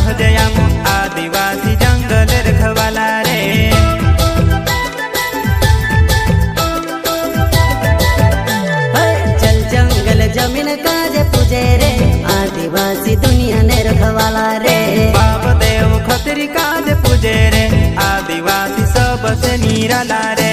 सहजयामु आदिवासी जंगल रखवाला रे। चल जंगल जमीन काज पूजे रे आदिवासी दुनिया ने रखवाला रे। बाप देव खतरी काज पूजे रे आदिवासी सबसे निराला रे।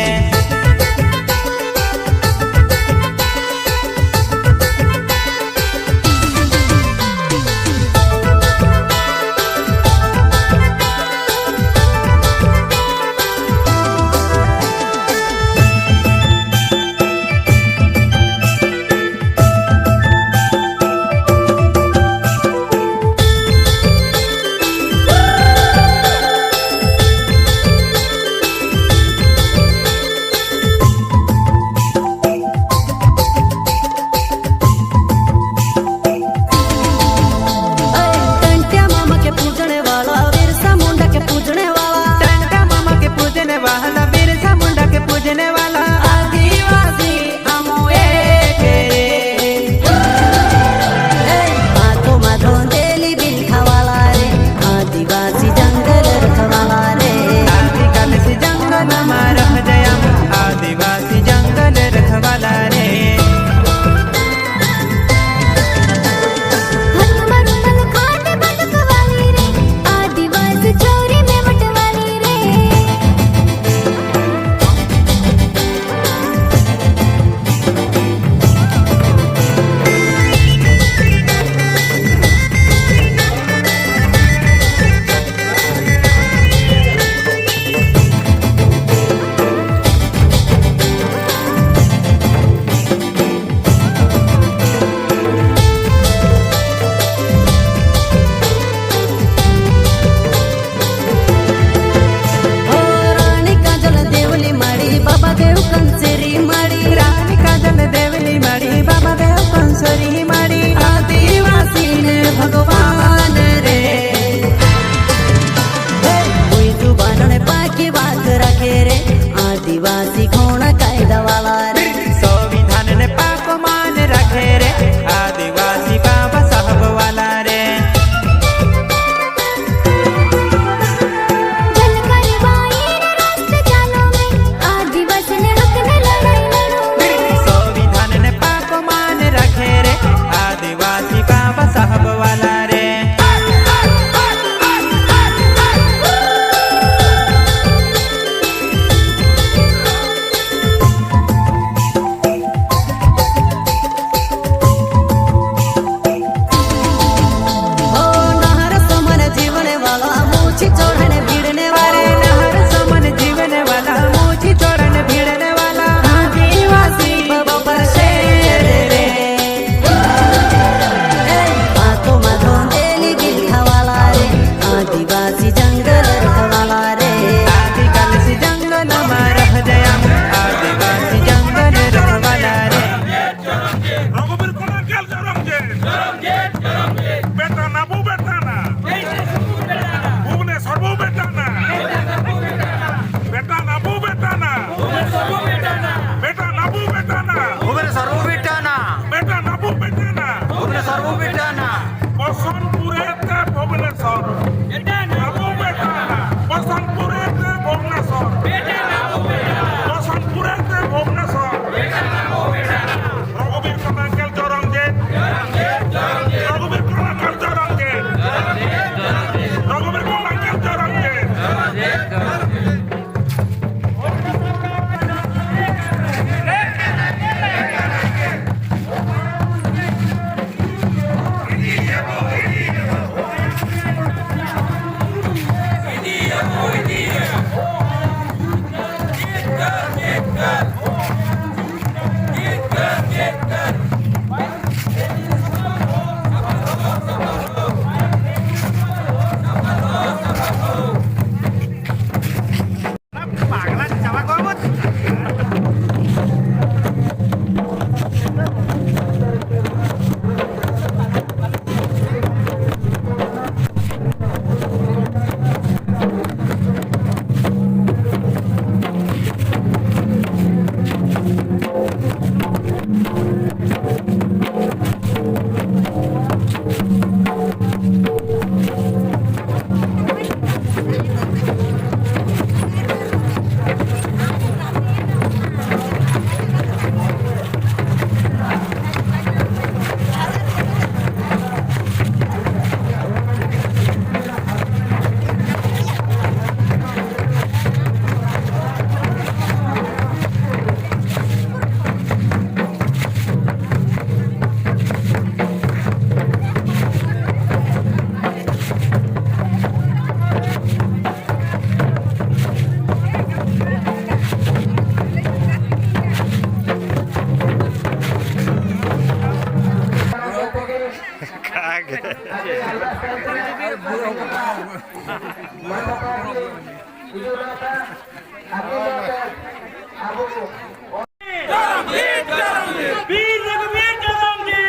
वीर रघुवीर जरंगी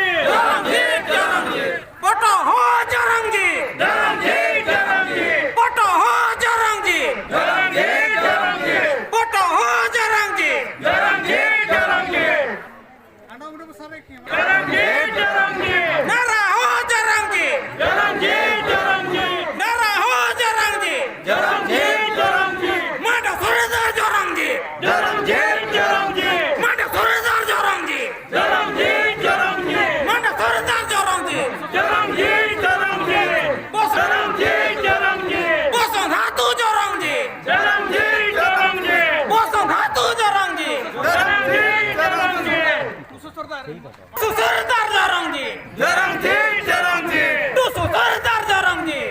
पटो हो जरंगी पटो हो जरंगी पटो हो जरंगी नारा हो जरंगी नारा हो जरंगी माडा सुरेदार जरंगी माडा सुरेदार जरंगी माडा सुरेदार जरंगी बोसन हातू जरंगी बोसन हातू जरंगी सुसरदार जरंगी तू सुसरदार Jarange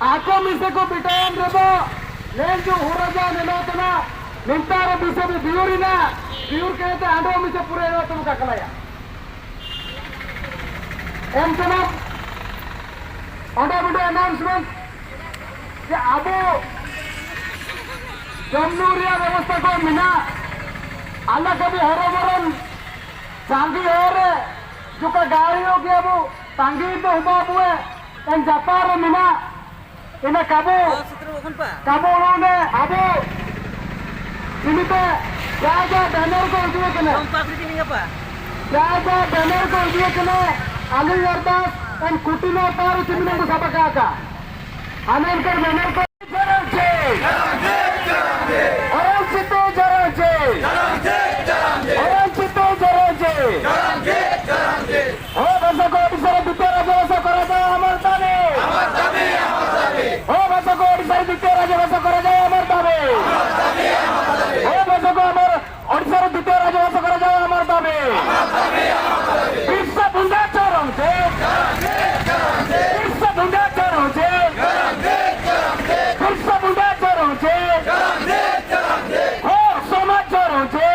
Ako mise ko bitayan rebo lenju huraja nelotana nintara bise bi biurina biur kete ando mise pure elotana kakalaya entana ando video announcement je abo jamnuriya व्यवस्था को मिना alla कभी हरोबरन सांगी होरे जो का गाड़ियों के अब सांगी तो हुआ बुए en Japar mina ina kabu uन्होंने अब ini पे jaga banner को उठिए कने jaga banner को उठिए कने Ali Ardas and Kutino Taru Simina को सब का अनेकर banner को Jarange orang situ Jarange orang situ Jarange oh bangsa को bisa bicara bahasa Korea amar tane oh bangsa को bisa bicara bahasa Korea amar tane oh bangsa को amar ओडिशा बिचारा bahasa Korea amar tane bisa bunda Jarange bisa bunda Jarange bisa bunda Jarange oh समाज Jarange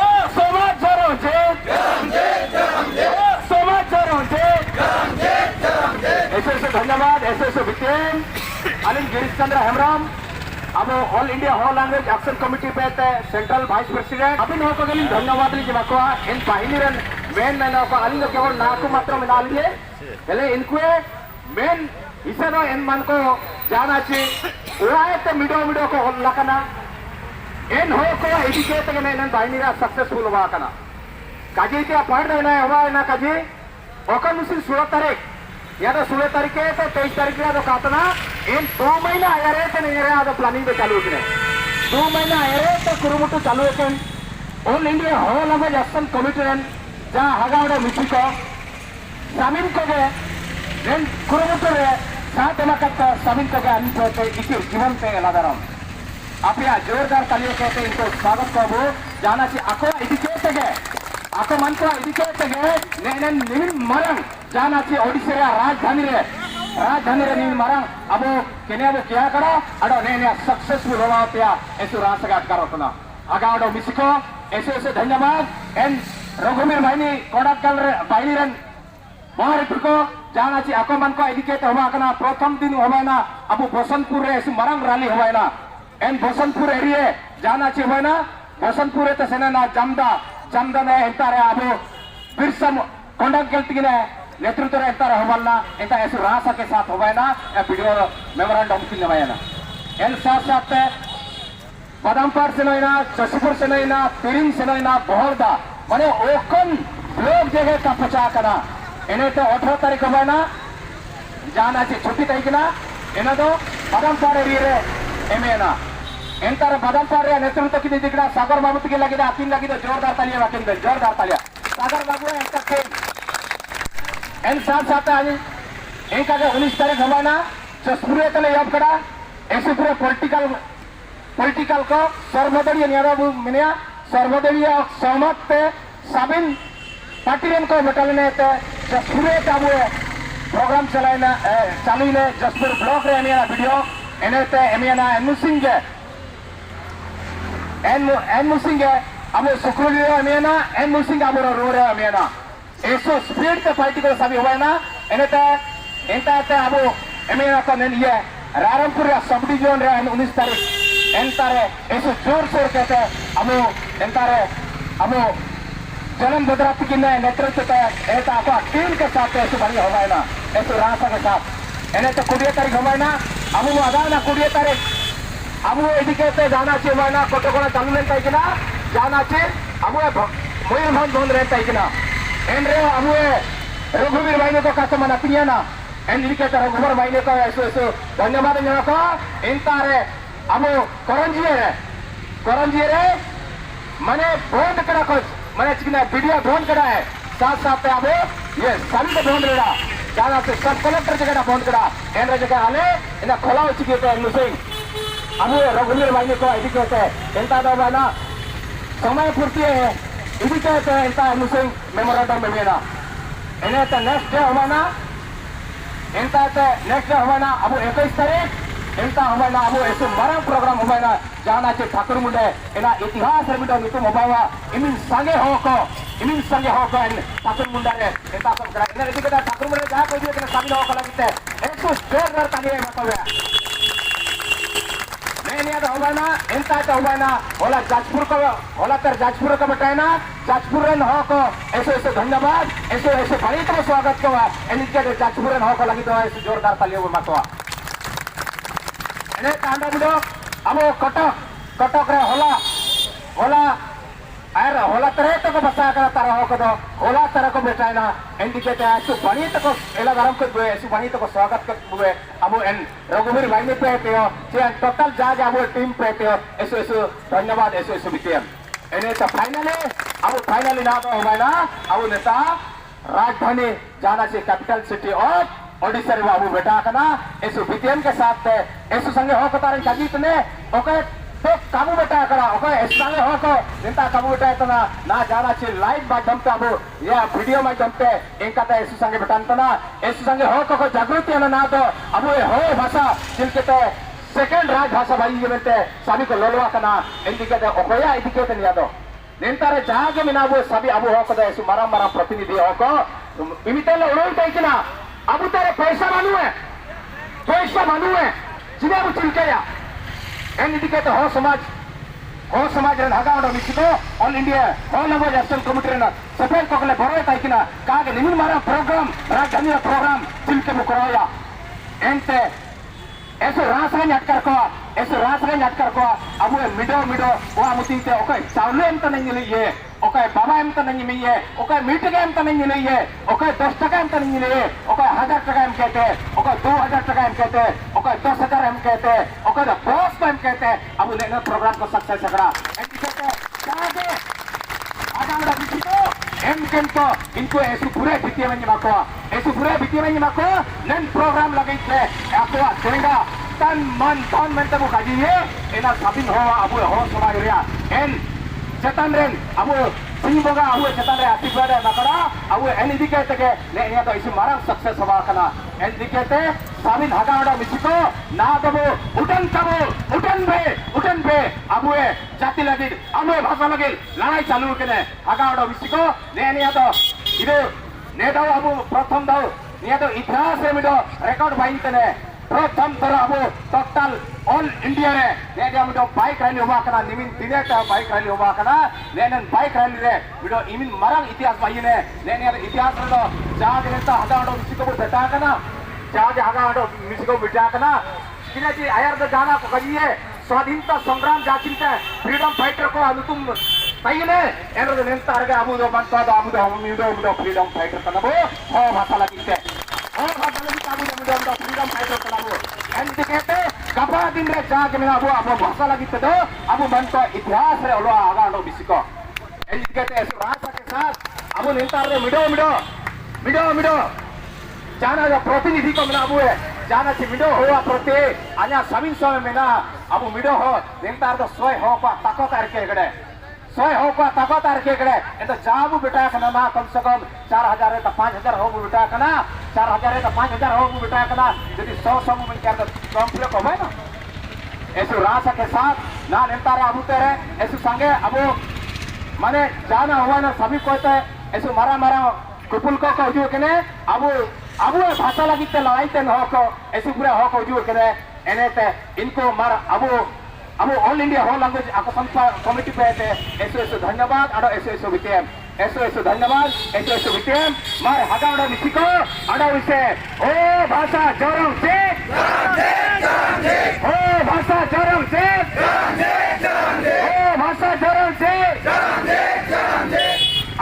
oh समाज जरंगे ऐसे धन्यवाद ऐसे विकेन गिरीश चंद्र हेम्ब्रम अब all India hall language action committee पे सेंट्रल वाइस प्रेसिडेंट अभी हो गली धन्यवाद लीजिए इन बाहिनी मेन मैंने अली केवल नाकु मात्र में डालिए हेले इनको मेन इसे दो इन मन को जाना चाहिए उड़ाए मीडियो को लकना इन हो को एजुकेट के इन बाहिनी सक्सेसफुल हुआ कना काजी क्या पढ़ देना हुआ ना काजी ओकर मुझे 16 तारीख या तो 16 तारीख है तो 23 तारीख है तो कहतना इन 2 महीना आया रहे तो नहीं रहा तो प्लानिंग पे चालू है 2 महीना आया रहे तो कुरुमुटु चालू है all India hall language action committee जहाँ हगावड़े मिसिको सामिन को गए नेन कुरुमुटु रे साथ एमाकत सामिन को गए अन्य इसी जीवन पे लादाराम आप यहाँ जोरदार तालियों कहते इनको स्वागत करो जाना चाहिए आको इडिकेट गए आको मन को इडिकेट गए नेन निमिन मरंग जाना चाहिए ओडिशा राजधानी रे नीन मरंग अब केने अब क्या करो अडो ने सक्सेसफुल होवा पिया ऐसे रास्ता करो तना आगावडो मिसिको ऐसे धन्यवाद एन रघुवीर भाईनी कोडाकल रे भाईनी रन मोहरिपुर को जाना चाहिए आको मन को इडिकेट होवा कना प्रथम दिन होवा ना अब बसंतपुर रे ऐसे मरंग रैली होवा ना एन बसंतपुर एरिया जाना चाहिए होवा ना बसंतपुर रे तसेना ना जमदा ने ಎಂತಾರೆ अब बिरसा कोंडक केल्तिगे नेतृत्व ಎಂತಾರೆ होवलना ಎಂತ ऐसे रासा के साथ होवायना वीडियो मेमोरेंडम किन होवायना एन साथ बदामपार से नोइना शशिपुर से नोइना पिरिंग से नोइना बहरदा माने ओकन लोग जगह का पचा कना एने तो 18 तारीख होवायना जाना चाहिए छुट्टी तारीखना एना तो बदामपार एरिया रे एमेना ಎಂತಾರೆ ಬದಾಂಪಾರ ನೇತೃತ್ವಕ್ಕೆ ದಿಗಡ ಸಾಗರ್ ಬಾಬುಗೆ ಲಗಿದೆ ಅತಿನ್ ಲಗಿದೆ ಜೋರ್ದಾರ್ ತಾಲಿಯ ವಾಕಿಂದ ಜೋರ್ದಾರ್ ತಾಲಿಯ ಸಾಗರ್ ಬಾಬು ಎಂತ खेल एन साथ आज एक आगे 19 तारीख हमारा जसपुरे तले याद करा ऐसे पूरे पॉलिटिकल को सर्वोदय नियारा मिनिया सर्वोदय सहमत पे साबिन पार्टीन को बटालने ते जसपुरे ताबु प्रोग्राम चलाइना चालू ने जसपुर ब्लॉक रे मिया वीडियो एने ते एमियाना एन मुसिंग अब सुक्रुली अमियाना एन मुसिंग अब रोरे अमियाना ऐसो स्पीड के पार्टी को सभी हुआ ना एनेते एंता ते अब एमियाना को ने ये रारमपुर सब डिवीजन रे 19 तारीख एंतारे ऐसो जोर शोर कहते अब एंतारे अब जन्म भद्राती की नेतृत्व पे ऐसा आपका टीम के साथ ऐसे बनी हुआ ना ऐसे रास्ता के साथ एने तो 20 तारीख हुआ ना अब वो आधा ना 20 तारीख अब वो इडिकेट जाना चाहिए ना कोटकोना चालू रहता है कि ना जाना चाहिए अब वो मयूरभंज बंद रहता है कि ना एन रे अब वो रघुवीर भाई को कैसे मना पिया ना एन इडिकेट रघुवीर भाई को ऐसे धन्यवाद को इंता रे अब करंजी रे मने बंद करा कुछ मने चिकना वीडियो बंद करा है साथ अब ये सभी को बंद रहा जाना से सब कलेक्टर जगह बंद करा एन जगह आले इन्हें खोला हो चुकी है मुसिंग अब रघुवीर भाई को इडिकेट ಎಂತ ದೋಬಾನ समय पूर्ति है इडिकेट ಎಂತ मुसिंग मेमोरेंडम में एने तो नेक्स्ट डे होवाना ಎಂತ नेक्स्ट डे होवाना अब 21 तारीख ಎಂತ होवाना अब ऐसे मरम प्रोग्राम होवाना जाना चाहिए ठाकुर मुंडे एना इतिहास रे मिटो नितु मोबाइल इमिन संगे हो को ठाकुर मुंडा रे ಎಂತ सब करा एने इडिकेट ठाकुर मुंडे जा कोई दिए साबिन हो को लगते ऐसे जोरदार ताली मतवे होना इंता होना होला जाजपुर को होला तर जाजपुर को बताना जाजपुर हो को ऐसे धन्यवाद ऐसे बड़ी तो स्वागत को एनिके जाजपुर हो को लगी तो ऐसे जोरदार तालियों मतवा एने कांडा बिडो अब कटक रे होला अरे होला तरह तो को बसा कर तारा हो को दो होला तरह को बेटाइना इंडिकेट ऐसे बड़ी तो को एला गरम को ऐसे बड़ी तो को स्वागत कर हुए अब एन रघुवीर भाई ने पे हो जे टोटल जा अब टीम पे हो ऐसे धन्यवाद ऐसे बिटियम एने तो फाइनली ना तो होगा ना अब नेता राजधानी जाना चाहिए कैपिटल सिटी ऑफ ओडिशा रे बाबू बेटा कना ऐसे बिटियम के साथ ऐसे संगे हो को तारे काजीत ने ओके तो काबू बेटा करा ओके ऐसा हो को निंता काबू बेटा तो ना जाना चाहिए लाइव माध्यम पे अब या वीडियो माध्यम पे इनका तो ऐसे संगे बेटा तो ना ऐसे संगे हो को जागृति है ना तो अब ये हो भाषा जिनके तो सेकंड राज भाषा भाई ये मिलते सभी को लोलवा करना इंडिकेट ओकोया इंडिकेट नहीं आता निंता रे जागे मिना वो सभी अब हो को ऐसे मरा प्रतिनिधि हो को इमिते लो उड़ोई ताई किना अब तेरे पैसा मानू है चिनाबु चिलकया एन इदिकेते हो समाज रन हगावडो मिसिको ऑल इंडिया हो लंगवेज एक्शन कमिटी रन सफेद कोकले बरोय ताइकिना कागे निमिन मारा प्रोग्राम राजधानी प्रोग्राम चिलके मुकरोया एंते ऐसे रासगंज अटकर को अब मिडो वो मुतीते ओके चावले एम तने लिए ओके बाबा एम तने लिए ओके मीट के एम तने लिए ओके 10 टका एम तने लिए ओके 1000 टका एम कहते ओके 2000 टका एम कहते ओके 10,000 एम कहते ओके द बॉस को एम कहते अब ने प्रोग्राम को सक्सेस सकड़ा एम कहते जागे आगाड़ा बिचितो एम केंतो इनको ऐसे पूरे भितिया में माको नन प्रोग्राम लगाइते आपको देंगा तन मन तब काजिए एना साबिन हो अब हो समाज रिया एन चेतन रेन अब सिंह बोगा अब चेतन रे आशीर्वाद नकड़ा अब एन इदिकेते के ने या तो इस मारा सक्सेस होवा कना एन दिकेते साबिन हगाड़ा मिसिको ना दबो उठन बे अब जाति लगी अब भाषा लगे लड़ाई चालू केने हगाड़ा मिसिको ने या तो इदे ने दाव अब प्रथम दाव ने तो इतिहास रे मिडो रेकॉर्ड बाइंतने प्रथम तर अब टोटल ऑल इंडिया रे ने जा मिडो बाइक रैली होवा कना निमिन दिने का बाइक रैली होवा कना ने बाइक रैली रे मिडो इमिन मरंग इतिहास बाइने ने इतिहास रे दो जाग नेता हगाडो मिसिको बेटा कना जाग हगाडो मिसिको बेटा कना किनाची आयर द जाना को कहिए स्वाधीनता संग्राम जाचिंते फ्रीडम फाइटर को अनुतुम ताइने एनो नेता रे अबु दो मनता दो अबु दो मिडो फ्रीडम फाइटर कना बो हो भाषा लगिते और भाषा लगी अबु दो फ्रीडम फाइटर कना बो एन दिकेते गपा दिन रे जाग में अबु भाषा लगिते दो अबु मनता इतिहास रे ओलो आगाडो बिसिको एन दिकेते ऐसे भाषा के साथ अबु नेता रे मिडो जाना जो प्रतिनिधि को मिला अबु है जाना ची मिडो हुआ प्रति अन्या सबिन समय में ना अबु मिडो हो नेता तो सोय हो पा ताको तारके गड़े सोय हो पा ताको तारके गड़े ए तो जाबु बेटा कना ना कम से कम 4000 तो 5000 हो बेटा कना 4000 तो 5000 हो बेटा कना यदि 100 में क्या तो कंप्लीट हो ना ऐसे रासा के साथ ना नेता रे अबु तेरे ऐसे संगे अबु माने जाना हुआ ना सभी को तो ऐसे मारा कुपुल को कहो केने अबु भाषा लगी ते लड़ाई ते हो को ऐसे पूरे हो को जो केने एने ते इनको मार अबु ऑल इंडिया हो लैंग्वेज आकसन कमिटी पे ते ऐसे धन्यवाद आडो ऐसे विटेम ऐसे धन्यवाद ऐसे विटेम मार हगाडो मिसिको आडो इसे ओ भाषा जोरम से ओ भाषा जोरम से ओ भाषा जोरम से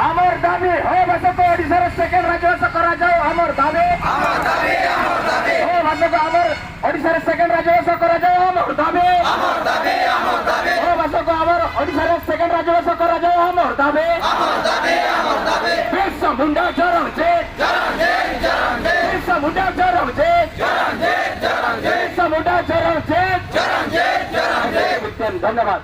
आमर दाबी हो भाषा को ओडिशा सेकेंड राज्यभाषा करा जाओ आमर दाबी हो भाषा को आमर ओडिशा सेकेंड राज्यभाषा करा जाओ आमर दाबी हो भाषा को आमर ओडिशा सेकेंड राज्यभाषा करा जाओ आमर दाबी बिरसा मुंडा जोरम से बिरसा मुंडा जोरम से बिरसा मुंडा जोरम से धन्यवाद।